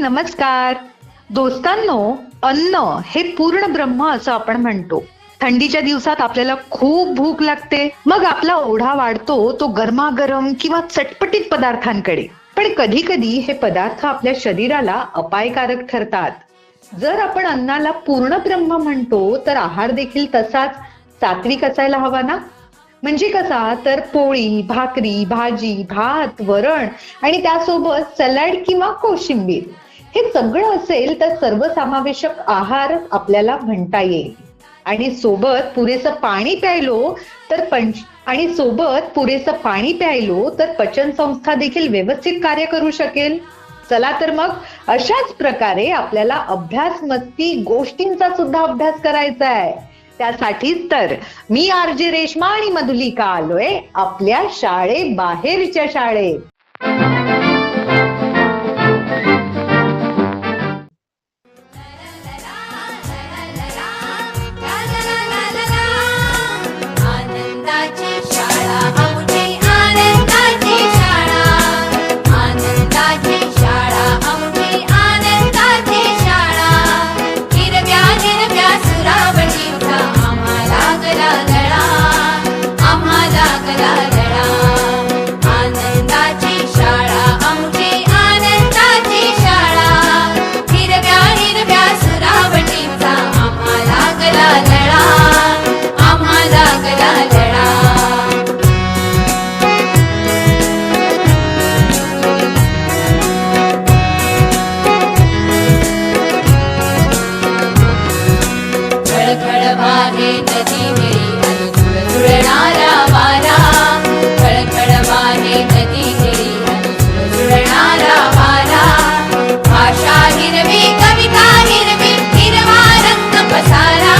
नमस्कार. दोस्तांनो, अन्न हे पूर्ण ब्रह्म असं आपण म्हणतो. थंडीच्या दिवसात आपल्याला खूप भूक लागते, मग आपला ओढा वाढतो तो गरमागरम किंवा चटपटीत पदार्थांकडे. पण कधी कधी हे पदार्थ आपल्या शरीराला अपायकारक ठरतात. जर आपण अन्नाला पूर्ण ब्रह्म म्हणतो तर आहार देखील तसाच सात्विक असायला हवा ना. म्हणजे कसा तर पोळी, भाकरी, भाजी, भात, वरण आणि त्यासोबत सलाड किंवा कोशिंबीर हे सगळं असेल तर सर्वसमावेशक आहार आपल्याला म्हणता येईल. आणि सोबत पुरेसं पाणी प्यायलो तर पचन संस्था देखील व्यवस्थित कार्य करू शकेल. चला तर मग अशाच प्रकारे आपल्याला अभ्यास, मस्ती, गोष्टींचा सुद्धा अभ्यास करायचा आहे. त्यासाठीच तर मी आरजे रेश्मा आणि मधुलिका आलोय आपल्या शाळेबाहेरच्या शाळेत. आनंदाची शाळा आमची आनंदाची शाळा आनंदाची शाळा आमची आनंदाची शाळा हिरव्या हिरव्या सुरावटीचा आम्हाला गला गळा आम्हाला गला गळा आनंदाची शाळा आमची आनंदाची शाळा हिरव्या हिरव्या सुरावटीचा आम्हाला गला गळा आम्हाला गला गळा खळखळ वाहे नदी गिरी आणि झुळझुळणारा वारा खळखळ वाहे नदी गिरी आणि झुळझुळणारा वारा भाषा हिरवी कविता हिरवी हिरवा रंग पसारा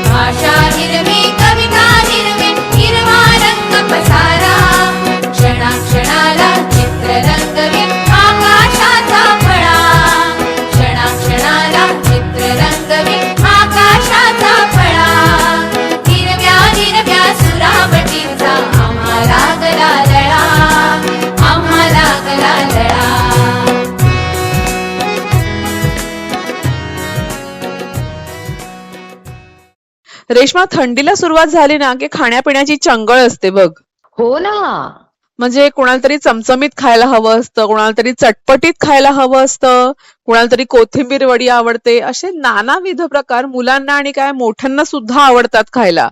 भाषा हिरवी कविता हिरवी हिरवा रंग पसारा क्षणाक्षणाला चित्र रंगवी आकाशाचा फळा क्षणाक्षणाला चित्र रंगवी आकाशाचा फळा हिरव्या हिरव्या सुरावटीचा आम्हाला गला लळा आम्हाला गला लळा रेश्मा, थंडीला सुरुवात झाली ना की खाण्यापिण्याची चंगळ असते बघ. हो ना. म्हणजे कोणाला तरी चमचमीत खायला हवं असतं, कोणाला तरी चटपटीत खायला हवं असतं, कोणाला तरी कोथिंबीर वडी आवडते. असे नानाविध प्रकार मुलांना आणि काय मोठ्यांना सुद्धा आवडतात खायला.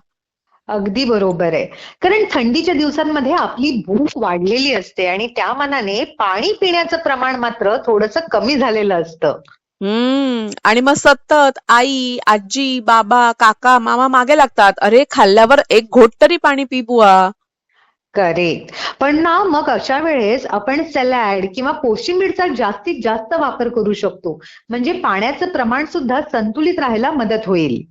अगदी बरोबर आहे. कारण थंडीच्या दिवसांमध्ये आपली भूक वाढलेली असते आणि त्या मानाने पाणी पिण्याचं प्रमाण मात्र थोडंसं कमी झालेलं असतं. आणि मग सतत आई, आजी, बाबा, काका, मामा मागे लागतात, अरे खाल्ल्यावर एक घोट तरी पाणी पी बुवा. करेक्ट. पण ना मग अशा वेळेस आपण सॅलड किंवा कोशिंबीरचा जास्तीत जास्त वापर करू शकतो. म्हणजे पाण्याचं प्रमाण सुद्धा संतुलित राहायला मदत होईल.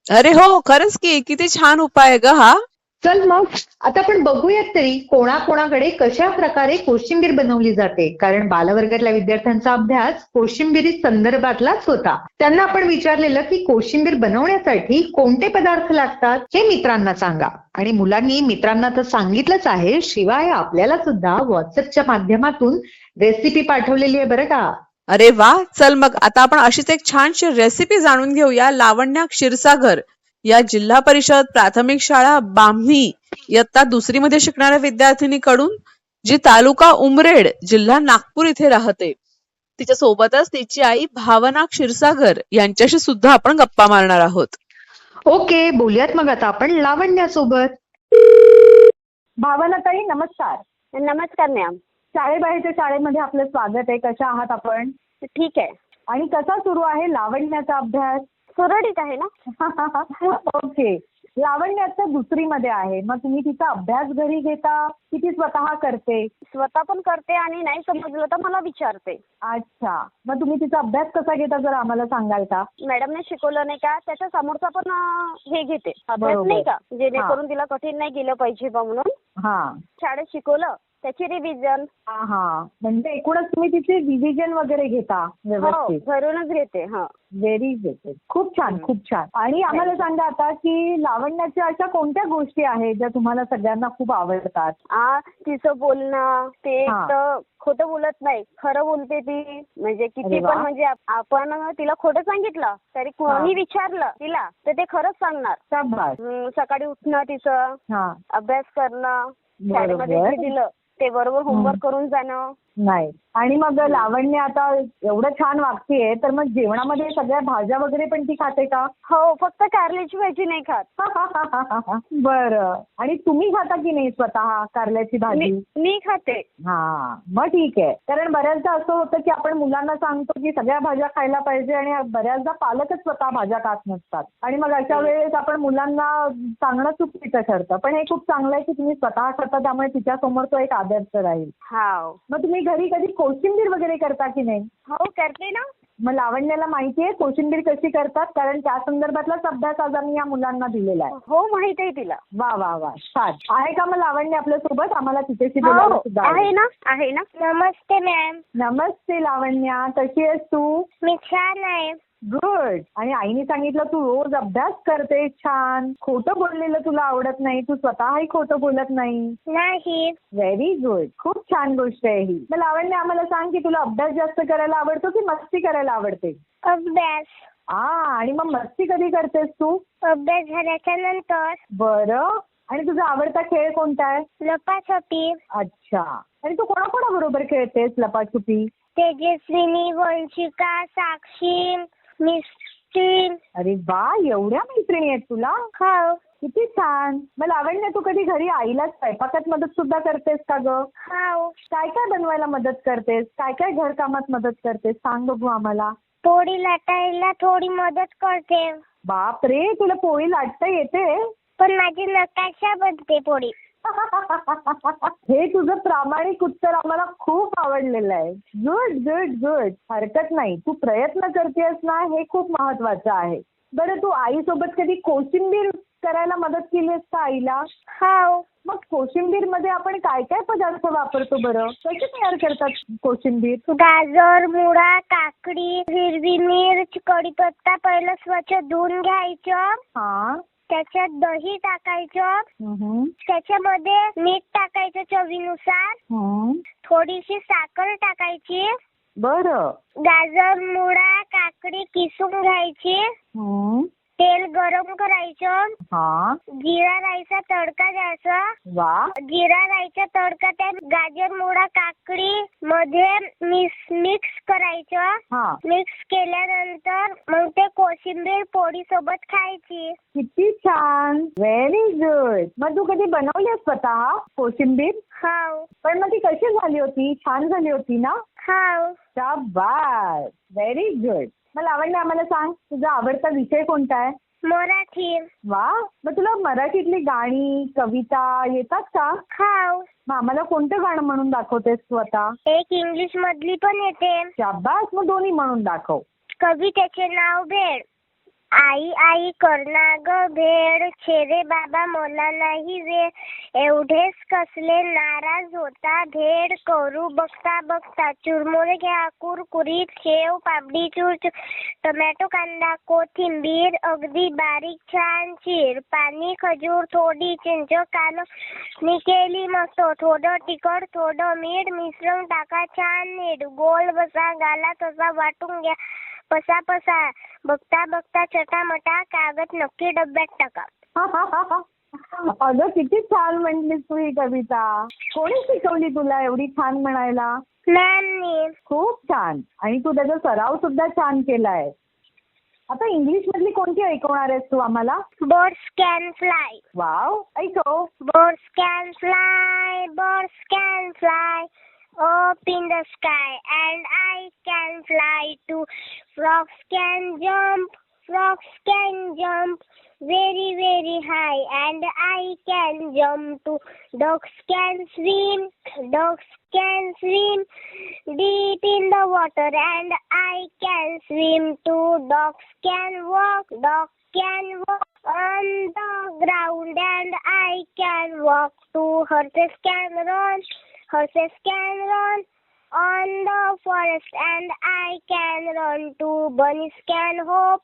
अरे हो, खरंच की, किती छान उपाय आहे ग हा. चल मग आता आपण बघूयात तरी कोणाकोणाकडे कशा प्रकारे कोशिंबीर बनवली जाते. कारण बालवर्गातल्या विद्यार्थ्यांचा अभ्यास कोशिंबिरी संदर्भातलाच होता. त्यांना आपण विचारलेलं की कोशिंबीर बनवण्यासाठी कोणते पदार्थ लागतात हे मित्रांना सांगा. आणि मुलांनी मित्रांना तर सांगितलंच आहे, शिवाय आपल्याला सुद्धा व्हॉट्सअपच्या माध्यमातून रेसिपी पाठवलेली आहे बरं का. अरे वा, चल मग आता आपण अशीच एक छानशी रेसिपी जाणून घेऊया लावण्या क्षीरसागर या जिल्हा परिषद प्राथमिक शाळा बामणी इयत्ता 2री मध्ये शिकणाऱ्या विद्यार्थिनीकडून, जी तालुका उमरेड जिल्हा नागपूर इथे राहते. तिच्या सोबतच तिची आई भावना क्षीरसागर यांच्याशी सुद्धा आपण गप्पा मारणार आहोत. ओके, बोलूयात मग आता आपण लावण्यासोबत. भावनाताई नमस्कार. नमस्कार मॅम. शाळेबाहेरच्या शाळेमध्ये आपलं स्वागत आहे. कशा आहात आपण? ठीक आहे. आणि कसा सुरू आहे लावण्याचा अभ्यास? सुरळीत आहे ना? ओके. लावण्य आता 2री मध्ये आहे, मग तुम्ही तिचा अभ्यास घरी घेता की ती स्वतः करते? स्वतः पण करते आणि नाही समजलं तर मला विचारते. अच्छा, मग तुम्ही तिचा अभ्यास कसा घेता जर आम्हाला सांगाल का? मॅडमने शिकवलं नाही का, त्याच्या समोरचा पण हे घेते अभ्यास बरोबर. नाही का, जेणेकरून तिला कठीण नाही गेलं पाहिजे बा म्हणून. हा. शाळेत शिकवलं त्याची रिव्हिजन. हा म्हणजे एकूणच तुम्ही तिचे रिव्हिजन वगैरे घेता हो, व्यवस्थित. घरूनच घेते. Very good. खूप छान खूप छान. आणि आम्हाला सांगा आता की लावण्याच्या अशा कोणत्या गोष्टी आहेत ज्या तुम्हाला सगळ्यांना खूप आवडतात? तिचं बोलणं ते एक हा. तर खोटं बोलत नाही, खरं बोलते ती. म्हणजे किती अरे वा. पण म्हणजे आपण तिला खोटं सांगितलं तरी कोणी विचारलं तिला तर ते खरंच सांगणार. शाबास. सकाळी उठणं तिचं, हा. अभ्यास करणं, शाळेमध्ये बरोबर. जे दिलं ते बरोबर होमवर्क करून जाणं. नाही. आणि मग लावण्य आता एवढं छान वागतेय तर मग जेवणामध्ये सगळ्या भाज्या वगैरे पण ती खाते का? हो, फक्त कारल्याची भाजी नाही खात. बरं. आणि तुम्ही खाता की नाही स्वतः कारल्याची भाजी? मी खाते. हा मग ठीक आहे. कारण बऱ्याचदा असं होतं की आपण मुलांना सांगतो की सगळ्या भाज्या खायला पाहिजे आणि बऱ्याचदा पालकच स्वतः भाज्या खात नसतात आणि मग अशा वेळेस आपण मुलांना सांगणं चुकीचं ठरतं. पण हे खूप चांगलं आहे की तुम्ही स्वतः खाता त्यामुळे तिच्यासमोर तो एक आदर्श राहील. हाव. मग तुम्ही घरी कधी कोशिंबीर वगैरे करता की नाही? हो, करते ना. मग लावण्याला माहितीये कोशिंबीर कशी करतात? कारण त्या संदर्भातलाच अभ्यास आज आम्ही या मुलांना दिलेला आहे. हो, माहित आहे तिला. वा वा वा छान. आहे का मग लावण्य आपल्या सोबत? आम्हाला तिच्याशी बोलायला हो, सुद्धा आवडेल. आहे ना, आहे ना. नमस्ते मॅम. नमस्ते लावण्या, कशी आहेस तू? मी छान आहे. गुड. आणि आईने सांगितलं तू रोज अभ्यास करते छान. खोटं बोललेलं तुला आवडत नाही. तू स्वतःही खोटं बोलत नाही. नाही. Very good. खूप छान गोष्ट आहे ही. मग लावण्य आम्हाला सांग की तुला अभ्यास जास्त करायला आवडतो की मस्ती करायला आवडते? अभ्यास. आणि मग मस्ती कधी करतेस तू? अभ्यास झाल्याच्या नंतर. बरं. आणि तुझा आवडता खेळ कोणता आहे? लपाछपी. अच्छा. आणि तू कोणाकोणाबरोबर खेळतेस लपाछुपी? तेजस्विनी, वंशिका, साक्षी, मिस्टी. अरे वा, एवढ्या मैत्रिणी आहेत तुला? हो. किती छान. मग लावण्य तू कधी घरी आईला स्वयंपाकात मदत सुद्धा करतेस का ग? हो. काय काय बनवायला मदत करतेस? काय काय घरकामात मदत करतेस? सांग बघू आम्हाला. पोळी लाटायला थोडी मदत करते. बापरे, तुला पोळी लाटता येते? पण माझी नकाशा बनते पोळी. हे तुझं प्रामाणिक उत्तर आम्हाला खूप आवडलेलं आहे. Good good good. हरकत नाही. तू प्रयत्न करतेस ना, हे खूप महत्वाचं आहे. बरं, तू आईसोबत कधी कोशिंबीर करायला मदत केलीस का आईला? हो. मग कोशिंबीर मध्ये आपण काय काय पदार्थ वापरतो बरं? कशी तयार करतात कोशिंबीर? गाजर, मुळा, काकडी, हिरवी मिरच, कढीपत्ता पहिलं स्वच्छ धुवून घ्यायचं. हा. त्याच्यात दही टाकायचं. हम्म. त्याच्यामध्ये मीठ टाकायचं चवीनुसार. थोडीशी साखर टाकायची. बरं. गाजर, मुळा, काकडी किसून घ्यायची. तेल गरम करायचं. हा. जिरा राईचा तडका द्यायचा. वा. जिरा राईचा तडका त्या गाजर, मुळा, काकडी मध्ये मिक्स करायचं. हा. मिक्स केल्यानंतर मग ते कोशिंबीर पोळी सोबत खायची. किती छान. Very good. मग तू कधी बनवली स्वतः कोशिंबीर? हो. पण मग ती कशी झाली होती? छान झाली होती ना? हो. शाबास. Very good. मग लावण्य आम्हाला सांग, तुझा आवडता विषय कोणता आहे? मराठी. वा. मग तुला मराठीतली गाणी कविता येतात का? हो. मग आम्हाला कोणतं गाणं म्हणून दाखवतेस तू आता? एक इंग्लिश मधली पण येते. शाबास. मग दोन्ही म्हणून दाखव. कवितेचे नाव भेड. आई आई करना ग भेड, छेरे बाबा मला नाही वेळ, एवढेच कसले नाराज होता भेड, करू बघता बघता चुरमुरे घ्या कुरकुरीत, शेव पापडी चूर, टोमॅटो कांदा कोथिंबीर अगदी बारीक छान चीर, पाणी खजूर थोडी चिंच काढून केली मस्त, थोडं तिखट थोडं मीठ मिश्रण टाका छान नीट, गोल बसा गाला तसा वाटून घ्या पसा पसा, बघता बघता चटामटा कागद नक्की डब्यात टाका. अगं किती छान म्हणलीस तू ही कविता. कोणी शिकवली तुला एवढी छान म्हणायला? मॅमनी. खूप छान. आणि तू त्याचा सराव सुद्धा छान केलाय. आता इंग्लिश मधली कोणती ऐकवणार आहेस तू आम्हाला? Birds can fly. वाव, ऐकव. Birds can fly, birds can fly up in the sky and I can fly too. Frogs can jump very very high and I can jump too. Ducks can swim deep in the water and I can swim too. Dogs can walk on the ground and I can walk too. Horses can run Horses can run on the forest and I can run too. Bunnies can hop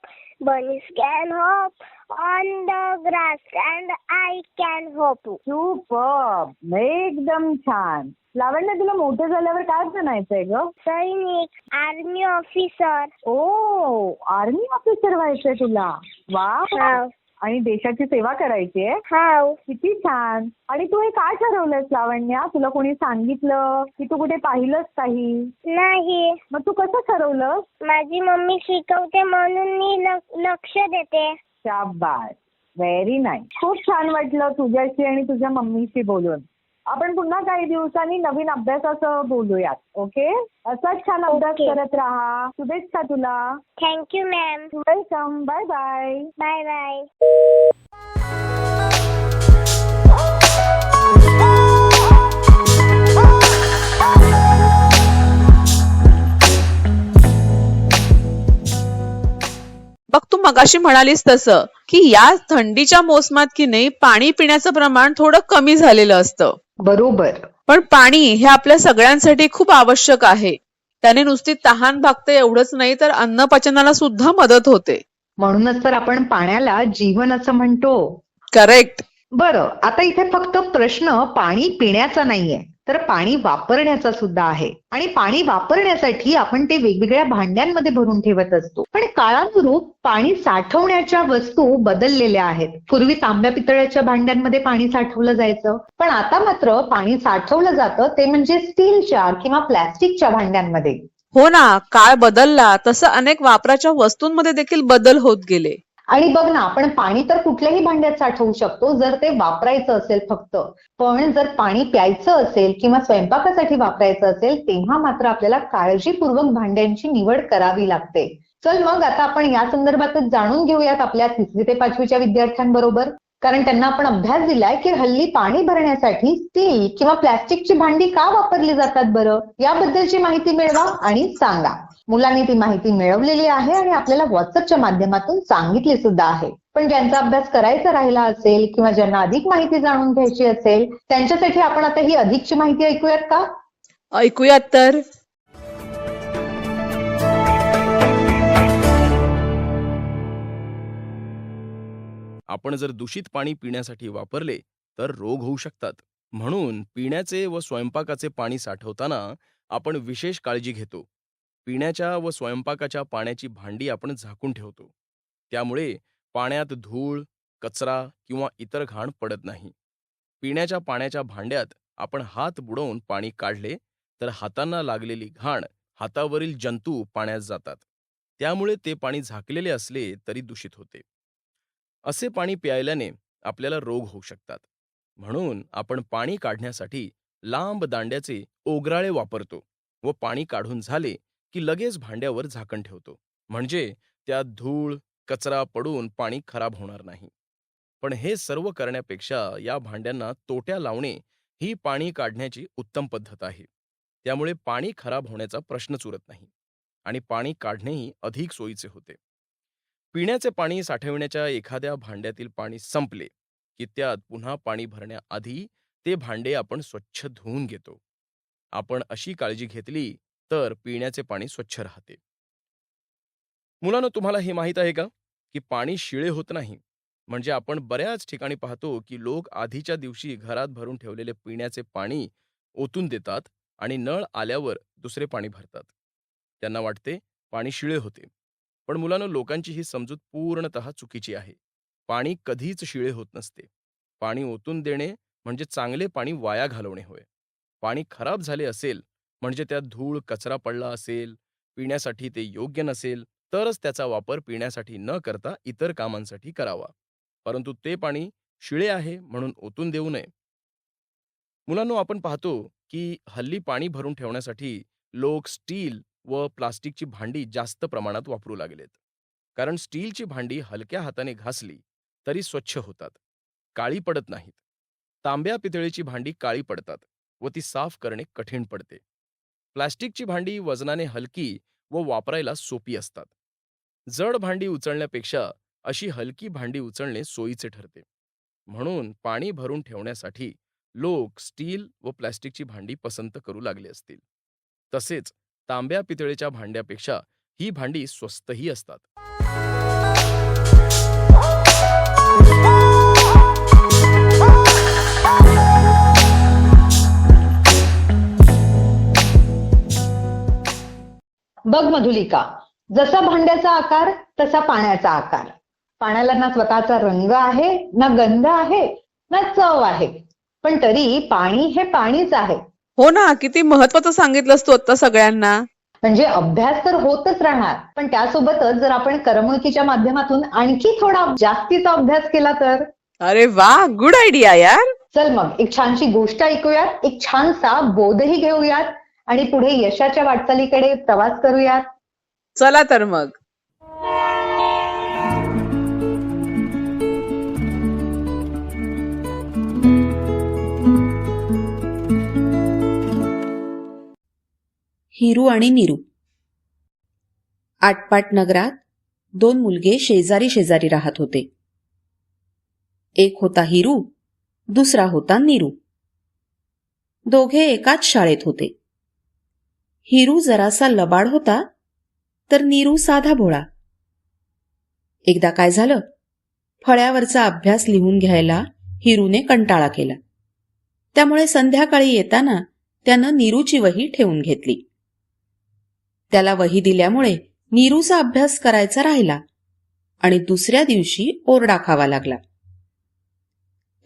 on the grass and I can hop too. Super, एकदम छान. लावण्य, तुला मोठं झाल्यावर काय बनायचंय ग? सैनिक, army officer. ओ, army officer व्हायचंय तुला. वा. हाव. आणि देशाची सेवा करायची आहे. हाव. किती छान. आणि तू हे काय ठरवलंयस लावण्या? तुला कोणी सांगितलं की तू कुठे पाहिलंस काही? नाही, मग तू कसं ठरवलं? माझी मम्मी शिकवते म्हणून मी लक्ष देते. शाबास, व्हेरी नाईस. खूप छान वाटलं तुझ्याशी आणि तुझ्या मम्मीशी बोलून. आपण पुन्हा काही दिवसांनी नवीन अभ्यासाचं बोलूयात. ओके? असाच छान अभ्यास ओके. करत राहा. शुभेच्छा तुला. Thank you ma'am. Welcome. Bye bye. Bye bye. बघ, तू मगाशी म्हणालीस तसं की या थंडीच्या मोसमात की नाही पाणी पिण्याचं प्रमाण थोडं कमी झालेलं असतं. बरोबर. पण पाणी हे आपल्या सगळ्यांसाठी खूप आवश्यक आहे. त्याने नुसती तहान भागते एवढंच नाही तर अन्न पचनाला सुद्धा मदत होते. म्हणूनच तर आपण पाण्याला जीवन असं म्हणतो. करेक्ट. बरं, आता इथे फक्त प्रश्न पाणी पिण्याचा नाहीये, तर पाणी वापरण्याचा सुद्धा आहे. आणि पाणी वापरण्यासाठी आपण ते वेगवेगळ्या भांड्यांमध्ये भरून ठेवत असतो. पण काळानुरूप पाणी साठवण्याच्या वस्तू बदललेल्या आहेत. पूर्वी तांब्या पितळ्याच्या भांड्यांमध्ये पाणी साठवलं जायचं, पण आता मात्र पाणी साठवलं जातं ते म्हणजे स्टीलच्या किंवा प्लॅस्टिकच्या भांड्यांमध्ये. हो ना, काळ बदलला तसं अनेक वापराच्या वस्तूंमध्ये देखील बदल होत गेले. आणि बघ ना, आपण पाणी तर कुठल्याही भांड्यात साठवू शकतो जर ते वापरायचं असेल फक्त. पण जर पाणी प्यायचं असेल किंवा स्वयंपाकासाठी वापरायचं असेल तेव्हा मात्र आपल्याला काळजीपूर्वक भांड्यांची निवड करावी लागते. चल मग आता आपण या संदर्भातच जाणून घेऊयात आपल्या 3री ते 5वीच्या विद्यार्थ्यांबरोबर. कारण त्यांना आपण अभ्यास दिलाय की हल्ली पाणी भरण्यासाठी स्टील किंवा प्लॅस्टिकची भांडी का वापरली जातात बरं, याबद्दलची माहिती मिळवा आणि सांगा. मुलांनी ती माहिती मिळवलेली आहे आणि आपल्याला व्हॉट्सअपच्या माध्यमातून सांगितली सुद्धा आहे. पण ज्यांचा अभ्यास करायचा राहिला असेल किंवा ज्यांना अधिक माहिती जाणून घ्यायची असेल त्यांच्यासाठी आपण आता ही अधिकची माहिती ऐकूयात का? ऐकूयात तर. आपण जर दूषित पाणी पिण्यासाठी वापरले तर रोग होऊ शकतात. म्हणून पिण्याचे व स्वयंपाकाचे पाणी साठवताना आपण विशेष काळजी घेतो. पिण्याच्या व स्वयंपाकाच्या पाण्याची भांडी आपण झाकून ठेवतो. त्यामुळे पाण्यात धूळ, कचरा किंवा इतर घाण पडत नाही. पिण्याच्या पाण्याच्या भांड्यात आपण हात बुडवून पाणी काढले तर हातांना लागलेली घाण, हातावरील जंतू पाण्यात जातात. त्यामुळे ते पाणी झाकलेले असले तरी दूषित होते. असे पाणी प्यायल्याने आपल्याला रोग होऊ शकतात. म्हणून आपण पाणी काढण्यासाठी लांब दांड्याचे ओगराळे वापरतो व पाणी काढून झाले की लगेच भांड्यावर झाकण ठेवतो. म्हणजे त्यात धूळ, कचरा पडून पाणी खराब होणार नाही. पण हे सर्व करण्यापेक्षा या भांड्यांना तोट्या लावणे ही पाणी काढण्याची उत्तम पद्धत आहे. त्यामुळे पाणी खराब होण्याचा प्रश्नच उरत नाही आणि पाणी काढणेही अधिक सोयीचे होते. पिण्याचे पाणी साठवण्याच्या एखाद्या भांड्यातील पाणी संपले की त्यात पुन्हा पाणी भरण्याआधी ते भांडे आपण स्वच्छ धुवून घेतो. आपण अशी काळजी घेतली तर पिण्याचे पाणी स्वच्छ राहते. मुलांनो, तुम्हाला हे माहीत आहे का की पाणी शिळे होत नाही. म्हणजे आपण बऱ्याच ठिकाणी पाहतो की लोक आधीच्या दिवशी घरात भरून ठेवलेले पिण्याचे पाणी ओतून देतात आणि नळ आल्यावर दुसरे पाणी भरतात. त्यांना वाटते पाणी शिळे होते. पण मुलांनो, लोकांची ही समजूत पूर्णतः चुकीची आहे. पाणी कधीच शिळे होत नसते. पाणी ओतून देणे म्हणजे चांगले पाणी वाया घालवणे होय. पाणी खराब झाले असेल म्हणजे त्यात धूळ, कचरा पडला असेल, पिण्यासाठी ते योग्य नसेल तरच त्याचा वापर पिण्यासाठी न करता इतर कामांसाठी करावा. परंतु ते पाणी शिळे आहे म्हणून ओतून देऊ नये. मुलांनो, आपण पाहतो की हल्ली पाणी भरून ठेवण्यासाठी लोक स्टील व प्लास्टिकची भांडी जास्त प्रमाणात वापरू लागलेत. कारण स्टीलची भांडी हलक्या हाताने घासली तरी स्वच्छ होतात, काळी पडत नाहीत. तांब्या पितळेची भांडी काळी पडतात व ती साफ करणे कठीण पडते. प्लास्टिकची भांडी वजनाने हलकी व वापरायला सोपी असतात. जड भांडी उचलण्यापेक्षा अशी हलकी भांडी उचलणे सोयीचे ठरते. म्हणून पाणी भरून ठेवण्यासाठी लोक स्टील व प्लॅस्टिकची भांडी पसंत करू लागले असतील. तसेच तांब्या पितळेच्या भांड्यापेक्षा ही भांडी स्वस्तही असतात. बघ मधुलिका, जसा भांड्याचा आकार तसा पाण्याचा आकार. पाण्याला ना स्वतःचा रंग आहे, ना गंध आहे, ना चव आहे, पण तरी पाणी हे पाणीच आहे. हो ना, किती महत्वाचं सांगितलंस तू आता सगळ्यांना. म्हणजे अभ्यास तर होतच राहणार, पण त्यासोबतच जर आपण करमणुकीच्या माध्यमातून आणखी थोडा जास्तीचा अभ्यास केला तर. अरे वा, गुड आयडिया यार. चल मग एक छानशी गोष्ट ऐकूयात, एक छानसा बोधही घेऊयात आणि पुढे यशाच्या वाटचालीकडे प्रवास करूयात. चला तर मग. हिरू आणि नीरू. आटपाट नगरात 2 मुलगे शेजारी शेजारी राहत होते. एक होता हिरू, दुसरा होता नीरू. दोघे एकाच शाळेत होते. हिरू जरासा लबाड होता, तर नीरू साधा भोळा. एकदा काय झालं, फळ्यावरचा अभ्यास लिहून घ्यायला हिरूने कंटाळा केला. त्यामुळे संध्याकाळी येताना त्यानं नीरूची वही ठेवून घेतली. त्याला वही दिल्यामुळे नीरूचा अभ्यास करायचा राहिला आणि दुसऱ्या दिवशी ओरडा खावा लागला.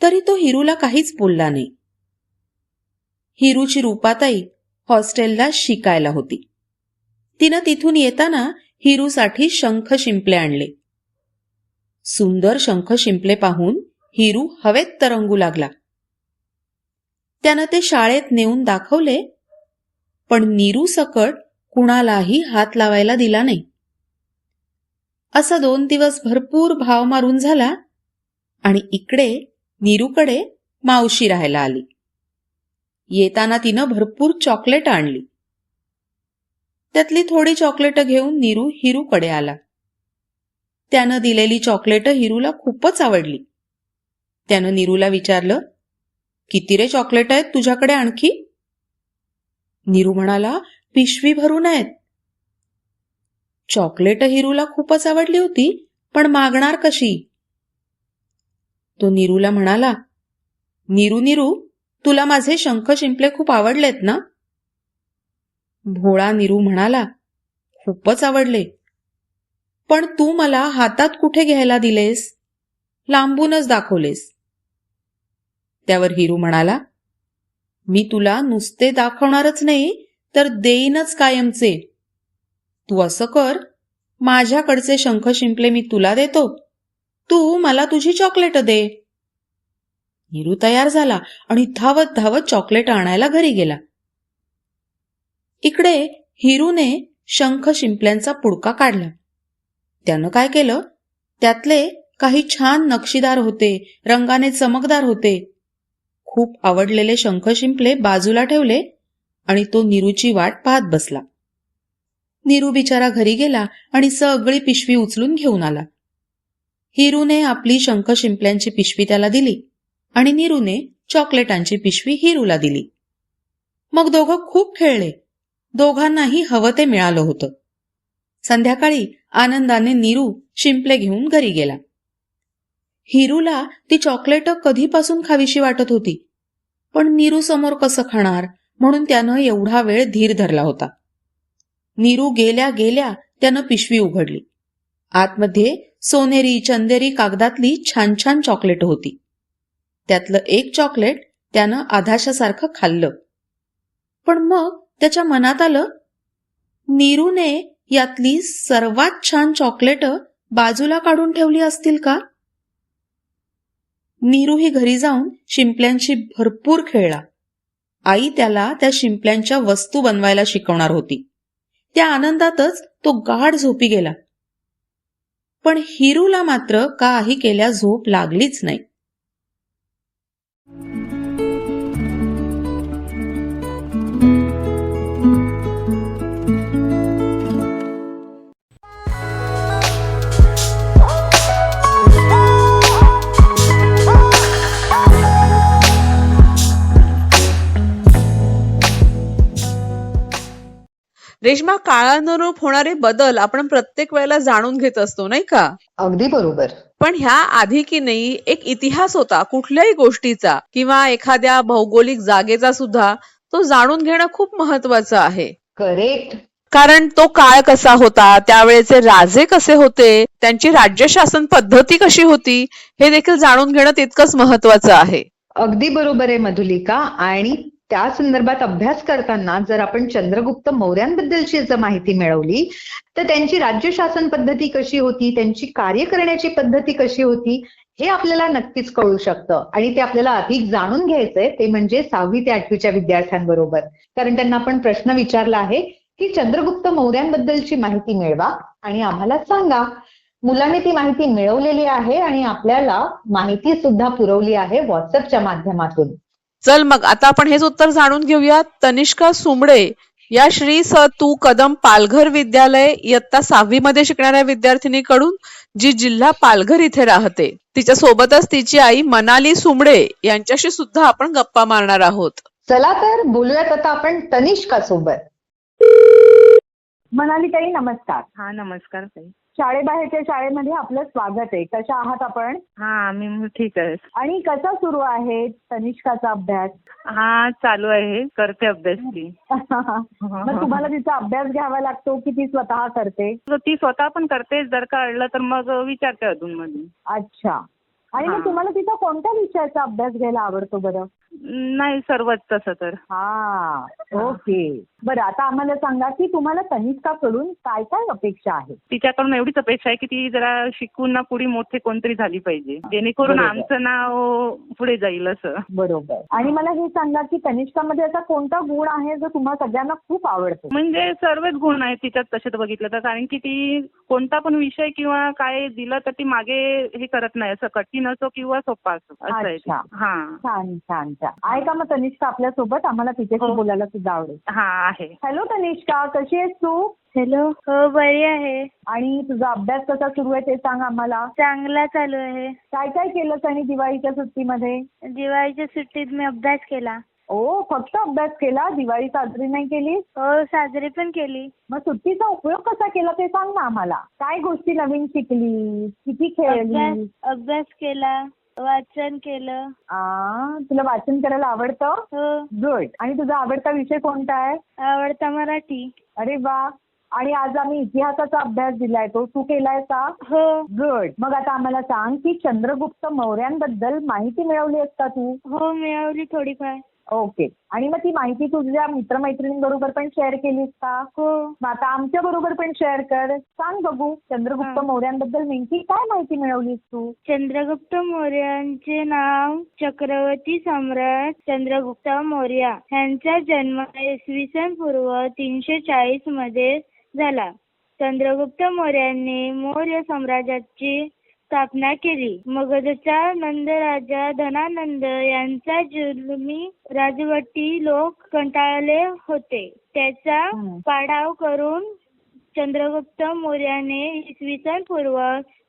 तरी तो हिरूला काहीच बोलला नाही. हिरूची रूपाताई हॉस्टेलला शिकायला होती. तिनं तिथून येताना हिरूसाठी शंख शिंपले आणले. सुंदर शंख शिंपले पाहून हिरू हवेत तरंगू लागला. त्यानं ते शाळेत नेऊन दाखवले, पण नीरू सकट कुणालाही हात लावायला दिला नाही. असा 2 दिवस भरपूर भाव मारून झाला आणि इकडे नीरूकडे मावशी राहायला आली. येताना तिनं भरपूर चॉकलेट आणली. त्यातली थोडी चॉकलेट घेऊन नीरू हिरूकडे आला. त्यानं दिलेली चॉकलेट हिरूला खूपच आवडली. त्यानं नीरूला विचारलं, किती रे चॉकलेट आहेत तुझ्याकडे आणखी? नीरू म्हणाला, पिशवी भरून आहेत. चॉकलेट हिरूला खूपच आवडली होती, पण मागणार कशी? तो नीरूला म्हणाला, नीरू, तुला माझे शंख शिंपले खूप आवडलेत ना? भोळा नीरू म्हणाला, खूपच आवडले, पण तू मला हातात कुठे घ्यायला दिलेस? लांबूनच दाखवलेस. त्यावर हिरू म्हणाला, मी तुला नुसते दाखवणारच नाही, तर देईनच कायमचे. तू असं कर, माझ्याकडचे शंख शिंपले मी तुला देतो, तू मला तुझी चॉकलेट दे. हिरू तयार झाला आणि धावत धावत चॉकलेट आणायला घरी गेला. इकडे हिरूने शंख शिंपल्यांचा पुडका काढला. त्यानं काय केलं, त्यातले काही छान नक्षीदार होते, रंगाने चमकदार होते. खूप आवडलेले शंख शिंपले बाजूला ठेवले आणि तो नीरूची वाट पाहत बसला. नीरू बिचारा घरी गेला आणि सगळी पिशवी उचलून घेऊन आला. हिरूने आपली शंख शिंपल्यांची पिशवी त्याला दिली आणि नीरूने चॉकलेटांची पिशवी हिरूला दिली. मग दोघं खूप खेळले. दोघांनाही हवं ते मिळालं होतं. संध्याकाळी आनंदाने नीरू शिंपले घेऊन घरी गेला. हिरूला ती चॉकलेट कधीपासून खावीशी वाटत होती, पण नीरू समोर कसं खाणार, म्हणून त्यानं एवढा वेळ धीर धरला होता. नीरू गेल्या गेल्या त्यानं पिशवी उघडली. आतमध्ये सोनेरी चंदेरी कागदातली छान छान चॉकलेट होती. त्यातलं एक चॉकलेट त्यानं आधाशासारखं खाल्लं. पण मग त्याच्या मनात आलं, नीरूने यातली सर्वात छान चॉकलेट बाजूला काढून ठेवली असतील का? नीरू ही घरी जाऊन शिंपल्यांशी भरपूर खेळला. आई त्याला त्या शिंपल्यांच्या वस्तू बनवायला शिकवणार होती. त्या आनंदातच तो गाढ झोपी गेला. पण हिरूला मात्र काही केल्या झोप लागलीच नाही. रेश्मा, काळानुरूप होणारे बदल आपण प्रत्येक वेळेला जाणून घेत असतो, नाही का? अगदी बरोबर. पण ह्या आधी की नाही एक इतिहास होता कुठल्याही गोष्टीचा किंवा एखाद्या भौगोलिक जागेचा सुद्धा, तो जाणून घेणं खूप महत्वाचं आहे. करेक्ट. कारण तो काळ कसा होता, त्यावेळेचे राजे कसे होते, त्यांची राज्य शासन पद्धती कशी होती, हे देखील जाणून घेणं तितकंच महत्वाचं आहे. अगदी बरोबर आहे मधुलिका. आणि त्या संदर्भात अभ्यास करताना जर आपण चंद्रगुप्त मौर्यांबद्दलची जर माहिती मिळवली तर त्यांची राज्य शासन पद्धती कशी होती, त्यांची कार्य करण्याची पद्धती कशी होती, हे आपल्याला नक्कीच कळू शकतं. आणि ते आपल्याला अधिक जाणून घ्यायचंय ते म्हणजे 6वी ते 8वीच्या विद्यार्थ्यांबरोबर. कारण त्यांना आपण प्रश्न विचारला आहे की चंद्रगुप्त मौर्यांबद्दलची माहिती मिळवा आणि आम्हाला सांगा. मुलांनी ती माहिती मिळवलेली आहे आणि आपल्याला माहिती सुद्धा पुरवली आहे व्हॉट्सअपच्या माध्यमातून. चल मग आता आपण हेच उत्तर जाणून घेऊया तनिष्का सुंबडे या श्री स तू कदम पालघर विद्यालय इयत्ता 6वी मध्ये शिकणाऱ्या विद्यार्थिनीकडून, जी जिल्हा पालघर इथे राहते. तिच्या सोबतच तिची आई मनाली सुंबडे यांच्याशी सुद्धा आपण गप्पा मारणार आहोत. चला तर बोलूयात आता आपण तनिष्का सोबत. मनाली ताई, नमस्कार. हा नमस्कार ताई. शाळेबाहेरच्या शाळेमध्ये आपलं स्वागत आहे. कशा आहात आपण? हा मी ठीक आहे. आणि कसा सुरू आहे तनिष्काचा अभ्यास? हा चालू आहे, करते अभ्यास ती. मग तुम्हाला तिचा अभ्यास घ्यावा लागतो की ती स्वतः करते? ती स्वतः पण करते, जर का अडलं तर मग विचारते अधून मधून. अच्छा. आणि मग तुम्हाला तिचा कोणत्या विषयाचा अभ्यास घ्यायला आवडतो बरं? नाही, सर्वच तसं तर. हा, ओके. बरं, आता आम्हाला सांगा की तुम्हाला तनिष्काकडून काय काय अपेक्षा आहे? तिच्याकडून एवढीच अपेक्षा आहे की ती जरा शिकून ना पुढे मोठी कोणतरी झाली पाहिजे, जेणेकरून बरोबर. आमचं नाव पुढे जाईल असं. बरोबर. आणि मला हे सांगा की तनिष्कामध्ये असा कोणता गुण आहे जो तुम्हाला सगळ्यांना खूप आवडतो? म्हणजे सर्वच गुण आहेत तिच्यात तसे बघितलं तर, कारण की ती कोणता पण विषय किंवा काय दिलं तर ती मागे हे करत नाही, असं कठीण असो किंवा सोपा असो असं आहे ते. अच्छा. हा छान छान छान. आहे का मग तनिष्का आपल्या सोबत? आम्हाला तिच्याशी हो. बोलायला सुद्धा आवडेल. हा आहे. हॅलो तनिष्का, कशी आहेस तू? हॅलो, हो बरी आहे. आणि तुझा अभ्यास कसा सुरू आहे ते सांग आम्हाला. चांगला चालू आहे. काय काय केलंस आणि दिवाळीच्या सुट्टीमध्ये? दिवाळीच्या सुट्टीत मी अभ्यास केला. ओ, फक्त अभ्यास केला? दिवाळी साजरी नाही केली? हो, साजरी पण केली. मग सुट्टीचा उपयोग कसा केला ते सांग ना आम्हाला. काय गोष्टी नवीन शिकली, किती खेळली? अभ्यास केला, वाचन केलं. तुला वाचन करायला आवडतं? हो. गुड. आणि तुझा आवडता विषय कोणता आहे? आवडता मराठी. अरे वा. आणि आज आम्ही इतिहासाचा अभ्यास दिलाय, तो तू केलाय का? हो. गुड. मग आता आम्हाला सांग की चंद्रगुप्त मौर्यांबद्दल माहिती मिळवली आहेस का तू? हो, मिळवली थोडीफार. ओके. आणि मग ती माहिती तुझ्या मित्रमैत्रिणींबरोबर पण शेअर केलीस का? हो. मग आता आमच्या बरोबर पण शेअर कर. सांग बघू, चंद्रगुप्त मौर्यांबद्दल नेमकी काय माहिती मिळवलीस तू? चंद्रगुप्त मौर्यांचे नाव चक्रवर्ती सम्राट चंद्रगुप्त मौर्य यांचा जन्म इसवी पूर्व 340 मध्ये झाला. चंद्रगुप्त मौर्याने मौर्य साम्राज्याची स्थापना केली. मगधचा नंदराजा धनानंद यांचा जुलमी राजवटी लोक कंटाळले होते. त्याचा पाडाव करून चंद्रगुप्त मौर्याने इसवी पूर्व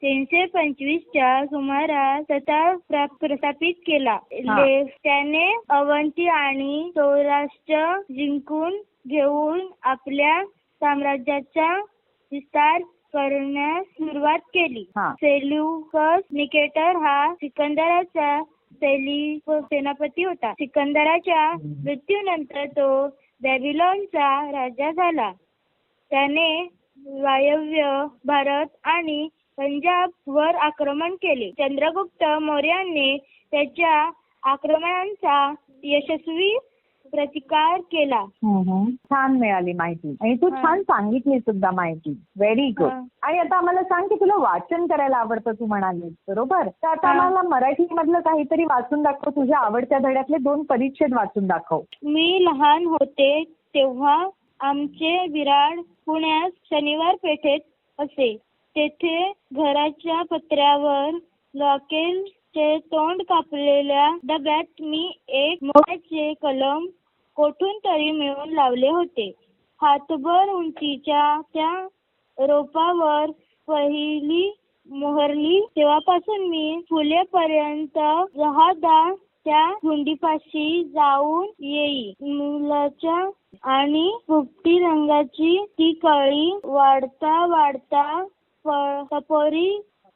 325च्या सुमारास सत्ता प्रस्थापित केला. त्याने अवंती आणि सौराष्ट्र जिंकून घेऊन आपल्या साम्राज्याचा विस्तार करण्यास सुरुवात केली. सेल्युकस निकेटर हा सिकंदराचा सेनापती होता. सिकंदराच्या मृत्यूनंतर तो बॅबिलॉनचा राजा झाला. त्याने वायव्य भारत आणि पंजाब वर आक्रमण केले. चंद्रगुप्त मौर्याने त्याच्या आक्रमणांचा यशस्वी प्रतिकार केला. छान मिळाली माहिती आणि तू छान सांगितली सुद्धा माहिती. Very good. आणि आता आम्हाला सांग की तुला वाचन करायला आवडतं, तू म्हणाली बरोबर. तर आता आम्हाला मराठी मधलं काहीतरी वाचून दाखव. तुझ्या आवडत्या धड्यातले 2 परिच्छेद वाचून दाखव. मी लहान होते तेव्हा आमचे विराड पुण्यात शनिवार पेठेत असे. तेथे घराच्या पत्र्यावर लॉकेलचे तोंड कापलेल्या डब्यात मी एक मोठ्याचे कलम कोठून तरी मिळवून लावले होते. हातभर उंचीच्या त्या रोपावर पहिली मोहरली. तेव्हापासून मी फुलेपर्यंत 10 मुलाच्या झुंडीपाशी जाऊन येई. मुलाच्या आणि पोपटी रंगाची ती कळी वाढता वाढता टपोरी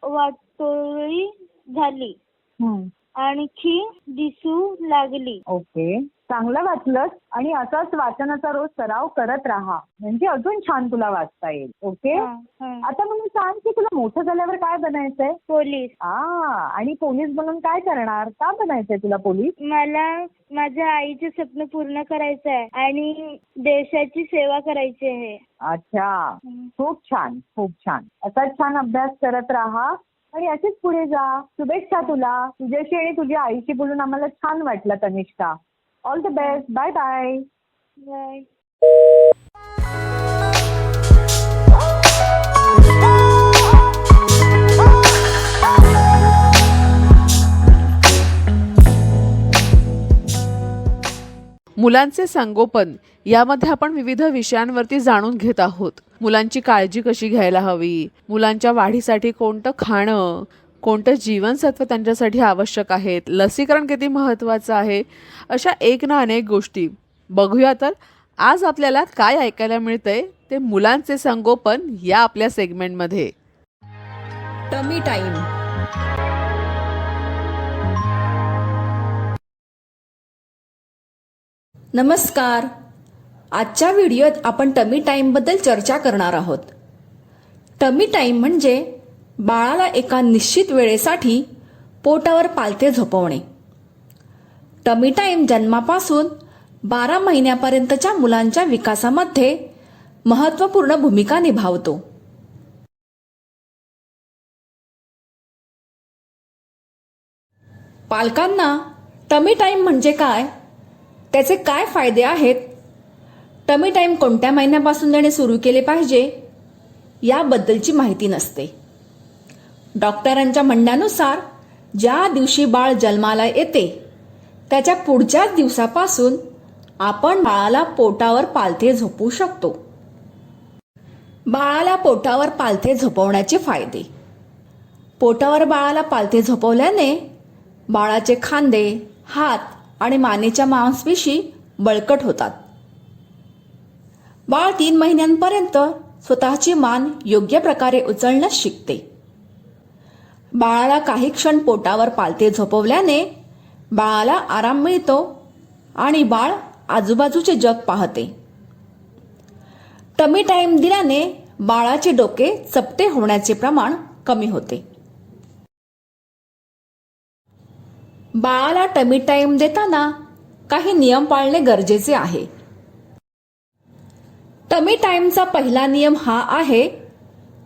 वाटोळी झाली. आणखी दिसू लागली. ओके, चांगलं वाचलंस आणि असाच वाचनाचा रोज सराव करत राहा, म्हणजे अजून छान तुला वाचता येईल. ओके, आता मला सांग की तुला मोठं झाल्यावर काय बनायचंय? पोलीस. आणि पोलीस बनून काय करणार? का बनायचंय तुला पोलीस? मला माझ्या आईचे स्वप्न पूर्ण करायचं आहे आणि देशाची सेवा करायची आहे. अच्छा, खूप छान, खूप छान. असाच छान अभ्यास करत राहा आणि असेच पुढे जा. शुभेच्छा तुला. तुझ्याशी आणि तुझ्या आईशी बोलून आम्हाला छान वाटलं Tanishka. All the best. Bye bye. Bye. मुलांचे संगोपन यामध्ये आपण विविध विषयांवरती जाणून घेत आहोत. मुलांची काळजी कशी घ्यायला हवी, मुलांच्या वाढीसाठी कोणतं खाणं, कोणतं जीवनसत्व त्यांच्यासाठी आवश्यक आहेत, लसीकरण किती महत्त्वाचं आहे, अशा एक ना अनेक गोष्टी. बघूया तर आज आपल्याला काय ऐकायला मिळतंय ते मुलांचे संगोपन या आपल्या सेगमेंटमध्ये. Tummy time. नमस्कार. आजच्या व्हिडिओत आपण टमी टाईम बद्दल चर्चा करणार आहोत. टमी टाईम म्हणजे बाळाला एका निश्चित वेळेसाठी पोटावर पालथे झोपवणे. टमी टाईम जन्मापासून 12 महिन्यापर्यंतच्या मुलांच्या विकासामध्ये महत्त्वपूर्ण भूमिका निभावतो. पालकांना टमी टाईम म्हणजे काय, त्याचे काय फायदे आहेत, टमी टाईम कोणत्या महिन्यापासून देणे सुरू केले पाहिजे याबद्दलची माहिती नसते. डॉक्टरांच्या म्हणण्यानुसार ज्या दिवशी बाळ जन्माला येते त्याच्या पुढच्याच दिवसापासून आपण बाळाला पोटावर पालथे झोपवू शकतो. बाळाला पोटावर पालथे झोपवण्याचे फायदे. पोटावर बाळाला पालथे झोपवल्याने बाळाचे खांदे, हात आणि मानेच्या मांसपेशी बळकट होतात. बाळ 3 महिन्यांपर्यंत स्वतःची मान योग्य प्रकारे उचलणं शिकते. बाळाला काही क्षण पोटावर पालथे झोपवल्याने बाळाला आराम मिळतो आणि बाळ आजूबाजूचे जग पाहते. टमी टाईम दिल्याने बाळाचे डोके चपटे होण्याचे प्रमाण कमी होते. बाळाला टमी टाईम देताना काही नियम पाळणे गरजेचे आहे. टमी टाईमचा पहिला नियम हा आहे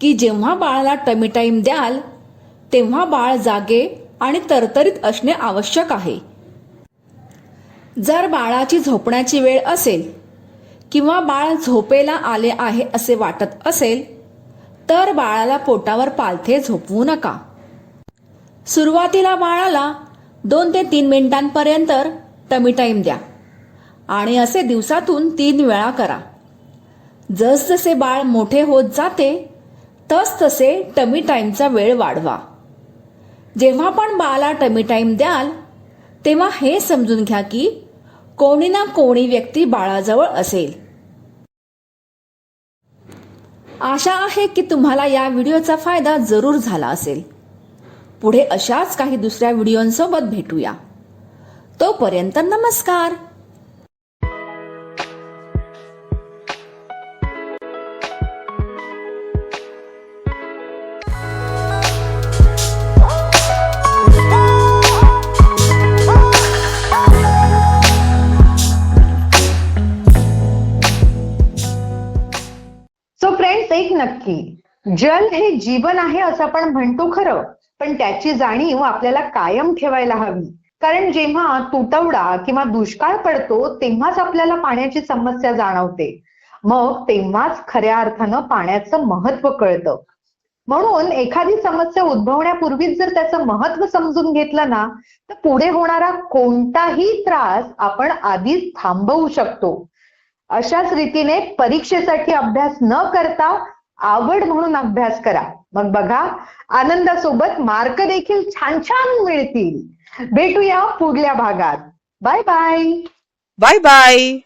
की जेव्हा बाळाला टमी टाईम द्याल तेव्हा बाळ जागे आणि तरतरीत असणे आवश्यक आहे. जर बाळाची झोपण्याची वेळ असेल किंवा बाळ झोपेला आले आहे असे वाटत असेल तर बाळाला पोटावर पालथे झोपवू नका. सुरुवातीला बाळाला 2 ते 3 मिनिटांपर्यंत टमी टाईम द्या आणि असे दिवसातून 3 वेळा करा. जसजसे बाळ मोठे होत जाते तसतसे टमी टाईमचा वेळ वाढवा. जेव्हा पण बाळाला टमी टाईम द्याल तेव्हा हे समजून घ्या की कोणी ना कोणी व्यक्ती बाळाजवळ असेल. आशा आहे की तुम्हाला या व्हिडिओचा फायदा जरूर झाला असेल. पुढे अशाच काही दुसऱ्या व्हिडिओंसोबत भेटूया. तोपर्यंत नमस्कार. सो फ्रेंड्स, एक नक्की, जल हे जीवन आहे असं आपण म्हणतो खरं, पण त्याची जाणीव आपल्याला कायम ठेवायला हवी. कारण जेव्हा तुटवडा किंवा दुष्काळ पडतो तेव्हाच आपल्याला पाण्याची समस्या जाणवते. मग तेव्हाच खऱ्या अर्थानं पाण्याचं महत्व कळतं. म्हणून एखादी समस्या उद्भवण्यापूर्वीच जर त्याचं महत्व समजून घेतलं ना तर पुढे होणारा कोणताही त्रास आपण आधीच थांबवू शकतो. अशाच रीतीने परीक्षेसाठी अभ्यास न करता आवड म्हणून अभ्यास करा. मग बघा, आनंदासोबत मार्क देखील छान छान मिळतील. भेटूया पुढल्या भागात. Bye bye. Bye bye.